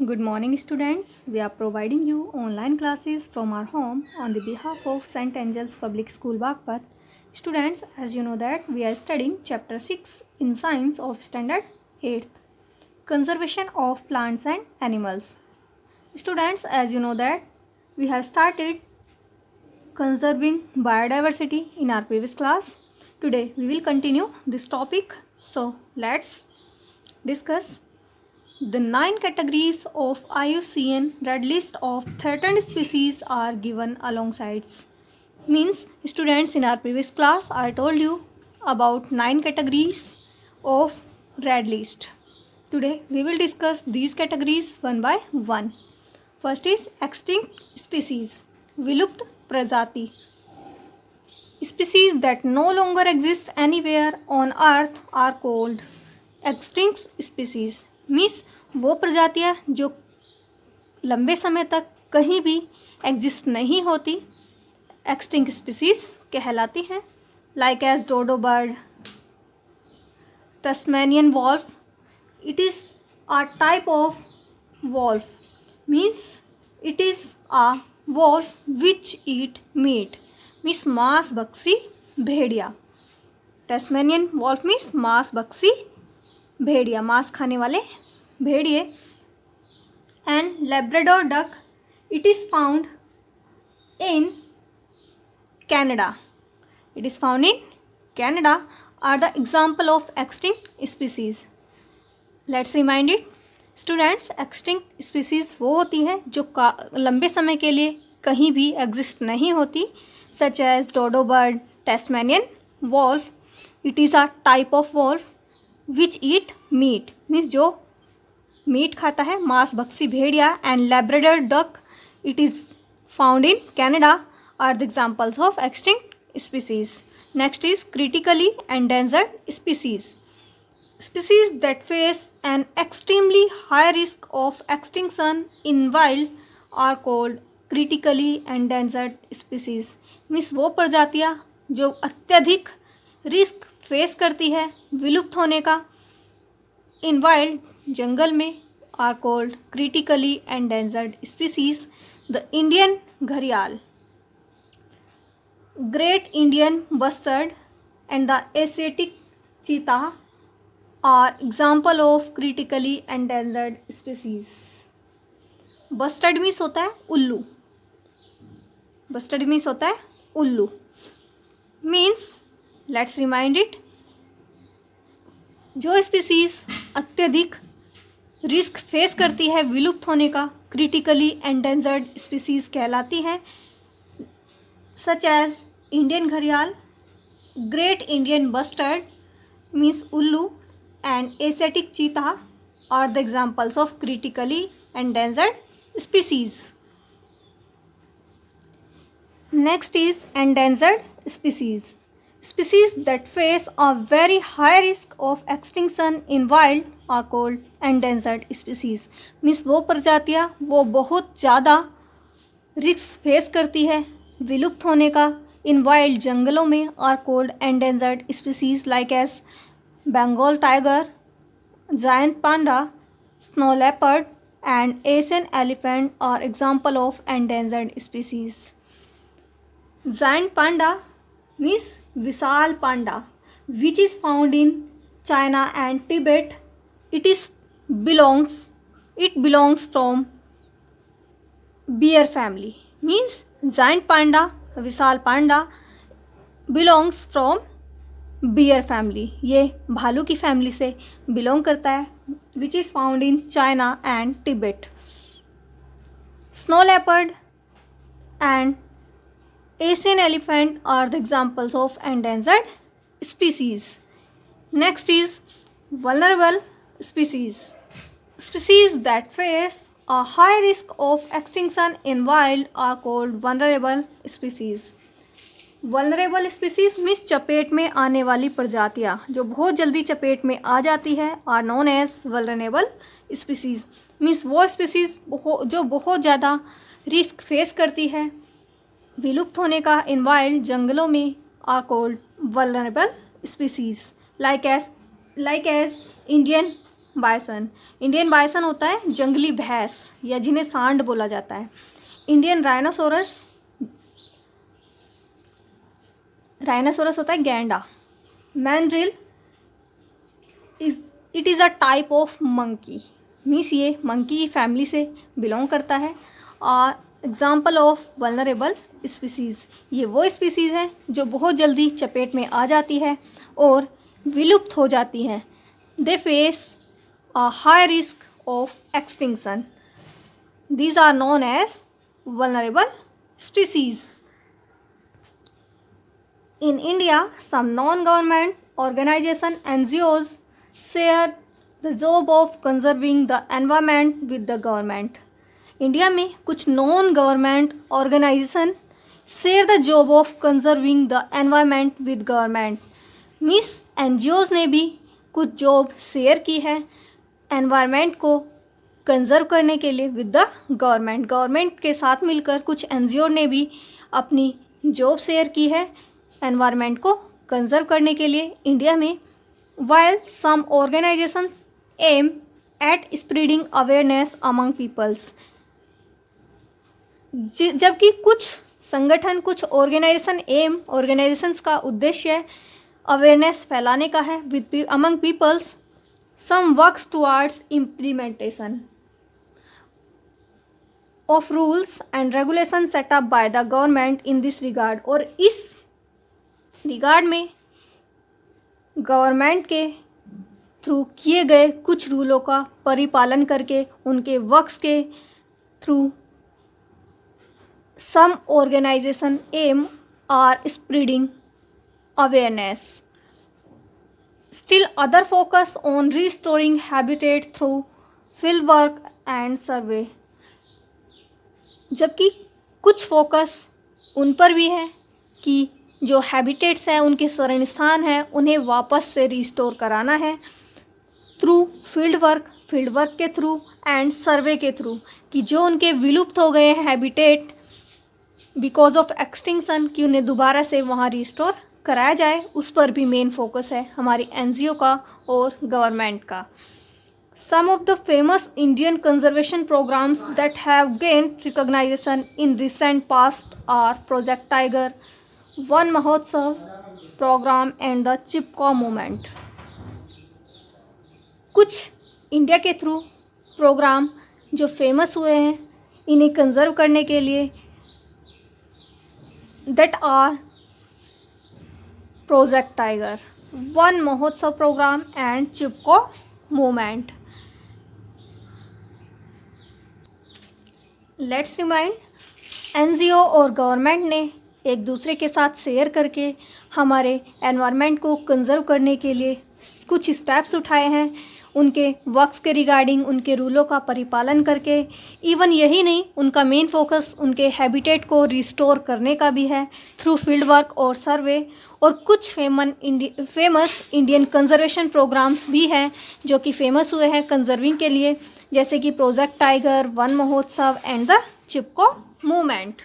Good morning, students. We are providing you online classes from our home on the behalf of St. Angel's Public School, Bagpat. Students, as you know that we are studying Chapter 6 in Science of Standard 8th, Conservation of Plants and Animals. Students, as you know that we have started conserving biodiversity in our previous class. Today, we will continue this topic. So, let's discuss. The 9 categories of IUCN Red List of threatened species are given alongside. Means students, in our previous class I told you about 9 categories of Red List. Today we will discuss these categories one by one. First is extinct species. Vilupt Prajati. Species that no longer exist anywhere on earth are called extinct species. Means वो प्रजातियाँ जो लंबे समय तक कहीं भी exist नहीं होती एक्सटिंक्ट स्पीसीज कहलाती हैं. Like as dodo bird, Tasmanian wolf. It is a type of wolf. Means it is a wolf which eat meat. Means मांस भक्षी भेड़िया. टस्मेनियन वॉल्फ मीन्स मांस भक्षी भेड़िया, मांस खाने वाले भेड़िए. And Labrador duck, it is found in Canada. It is found in Canada are the example of extinct species. Let's remind it students, extinct species वो होती है जो लंबे समय के लिए कहीं भी एग्जिस्ट नहीं होती, such as dodo bird, Tasmanian wolf. It is a type of wolf which eat meat. Means जो मीट खाता है, मांस भक्षी भेड़िया. And Labrador duck, it is found in Canada are the examples of extinct species. Next is critically endangered species. Species that face an extremely high risk of extinction in wild are called critically endangered species. Means वो प्रजातियाँ जो अत्यधिक risk face करती है विलुप्त होने का इन wild jungle में are called critically endangered species. The Indian घड़ियाल, great Indian bustard and the Asiatic cheetah are example of critically endangered species. Bustard means होता है उल्लू. बस्टर्ड मीन्स होता है उल्लू. मीन्स लेट्स रिमाइंड इट, जो स्पीसीज अत्यधिक रिस्क फेस करती है विलुप्त होने का क्रिटिकली एंडेंजर्ड स्पीसीज कहलाती हैं, सच एज इंडियन घड़ियाल, ग्रेट इंडियन बस्टर्ड मीन्स उल्लू, and Asiatic cheetah are the examples of critically endangered species. Next is endangered species. Species that face a very high risk of extinction in wild are called endangered species. Means वो प्रजातियाँ वो बहुत ज़्यादा risk face करती है विलुप्त होने का इन वाइल्ड जंगलों में are called endangered species. Like as Bengal tiger, giant panda, snow leopard and Asian elephant are example of endangered species. Giant panda means Vishal panda which is found in China and Tibet. It belongs from bear family. Means giant panda, विशाल panda belongs from bear family. ये भालू की family से belong करता है, which is found in China and Tibet. Snow leopard and Asian elephant are the examples of endangered species. Next is vulnerable species. Species that face a high risk of extinction in wild are called vulnerable species. Vulnerable species means चपेट में आने वाली प्रजातियाँ जो बहुत जल्दी चपेट में आ जाती है are known as vulnerable species. Means वो स्पीसीज जो बहुत ज़्यादा रिस्क फेस करती है विलुप्त होने का इन वाइल्ड जंगलों में are called vulnerable species. Like as Indian bison. Indian bison होता है जंगली भैंस या जिन्हें सांड बोला जाता है। इंडियन राइनोसोरस, राइनोसोरस होता है गैंडा। Mandrill it is a type of monkey, means ये मंकी फैमिली से बिलोंग करता है। और एग्जाम्पल ऑफ वल्नरेबल स्पीसीज़, ये वो स्पीसीज़ है जो बहुत जल्दी चपेट में आ जाती है और विलुप्त हो जाती हैं। They face a high risk of extinction, these are known as vulnerable species. In India, some non-government organization NGOs share the job of conserving the environment with the government. India में कुछ non government organization share the job of conserving the environment with government, means NGOs ने भी कुछ job share की है environment को conserve करने के लिए विद द गवर्नमेंट। गवर्नमेंट के साथ मिलकर कुछ NGO ने भी अपनी जॉब शेयर की है एनवायरनमेंट को कंजर्व करने के लिए इंडिया में। While some organizations aim at spreading awareness among peoples, जबकि कुछ संगठन, कुछ ऑर्गेनाइजेशंस का उद्देश्य अवेयरनेस फैलाने का है with among peoples. Some works towards implementation of rules and regulation set up by the government in this regard, और इस रिगार्ड में गवर्नमेंट के थ्रू किए गए कुछ रूलों का परिपालन करके उनके वर्क्स के through some organization aim are spreading awareness. Still other focus on restoring habitat through field work and survey, जबकि कुछ फोकस उन पर भी है कि जो हैबिटेट्स हैं, उनके शरण स्थान हैं, उन्हें वापस से रिस्टोर कराना है थ्रू फील्ड वर्क के थ्रू एंड सर्वे के थ्रू, कि जो उनके विलुप्त हो गए हैं हैबिटेट बिकॉज ऑफ एक्सटिंक्शन, कि उन्हें दोबारा से वहाँ रिस्टोर कराया जाए। उस पर भी मेन फोकस है हमारी NGO का और गवर्नमेंट का। Some of the famous Indian conservation programs that have gained recognition in recent past are Project Tiger, Van Mahotsav program and the Chipko movement. कुछ इंडिया के थ्रू प्रोग्राम जो famous हुए हैं इन्हें कंजर्व करने के लिए, that are Project Tiger, Van Mahotsav program and Chipko movement. Let's remind, NGO और गवर्नमेंट ने एक दूसरे के साथ शेयर करके हमारे एनवायरनमेंट को कंजर्व करने के लिए कुछ स्टेप्स उठाए हैं, उनके वर्क्स के रिगार्डिंग उनके रूलों का परिपालन करके। इवन यही नहीं, उनका मेन फोकस उनके हैबिटेट को रिस्टोर करने का भी है थ्रू फील्ड वर्क और सर्वे। और कुछ फेमस इंडियन कंजर्वेशन प्रोग्राम्स भी हैं जो कि फेमस हुए हैं कंजर्विंग के लिए, जैसे कि प्रोजेक्ट टाइगर, वन महोत्सव एंड द चिपको मूवमेंट।